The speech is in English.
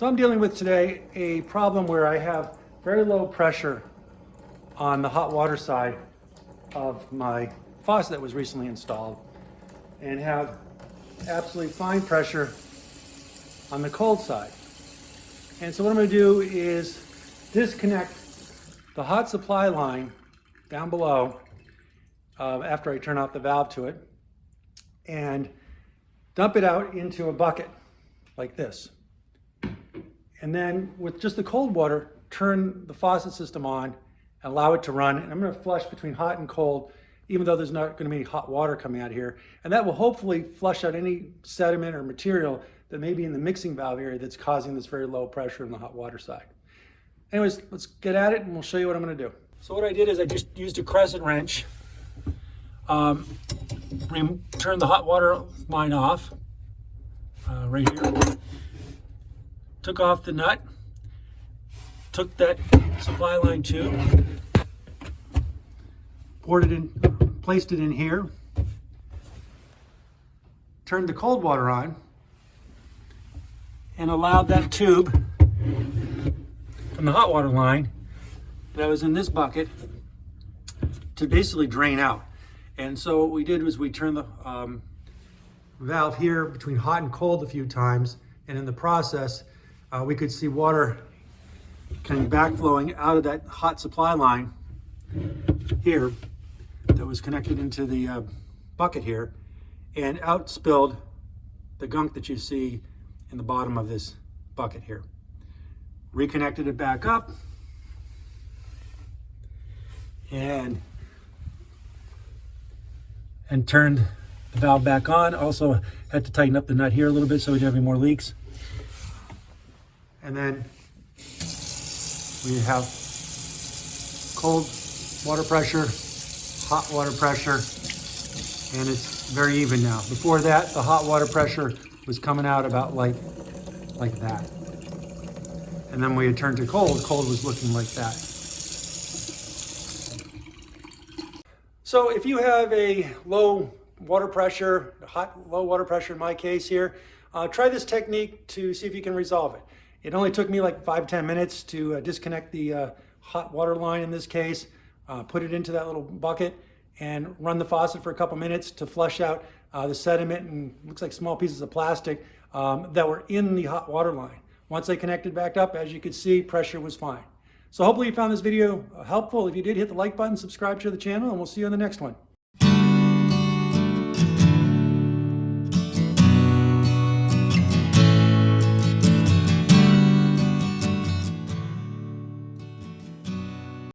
So I'm dealing with today a problem where I have very low pressure on the hot water side of my faucet that was recently installed, and have absolutely fine pressure on the cold side. And so what I'm going to do is disconnect the hot supply line down below after I turn off the valve to it, and dump it out into a bucket like this. And then with just the cold water, turn the faucet system on and allow it to run. And I'm going to flush between hot and cold, even though there's not going to be any hot water coming out here. And that will hopefully flush out any sediment or material that may be in the mixing valve area that's causing this very low pressure in the hot water side. Anyways, let's get at it and we'll show you what I'm going to do. So what I did is I just used a crescent wrench, turned the hot water line off right here. Took off the nut, took that supply line tube, poured it in, placed it in here, turned the cold water on, and allowed that tube from the hot water line that was in this bucket to basically drain out. And so what we did was we turned the valve here between hot and cold a few times, and in the process we could see water kind of backflowing out of that hot supply line here that was connected into the bucket here, and out spilled the gunk that you see in the bottom of this bucket here. Reconnected it back up, and turned the valve back on. Also had to tighten up the nut here a little bit so we didn't have any more leaks. And then we have cold water pressure, hot water pressure, and it's very even now. Before that, the hot water pressure was coming out about like that. And then when we turned to cold, cold was looking like that. So if you have a low water pressure, low water pressure in my case here, try this technique to see if you can resolve it. It only took me like 5-10 minutes to disconnect the hot water line in this case, put it into that little bucket, and run the faucet for a couple minutes to flush out the sediment and looks like small pieces of plastic that were in the hot water line. Once I connected back up, as you could see, pressure was fine. So hopefully you found this video helpful. If you did, hit the like button, subscribe to the channel, and we'll see you on the next one.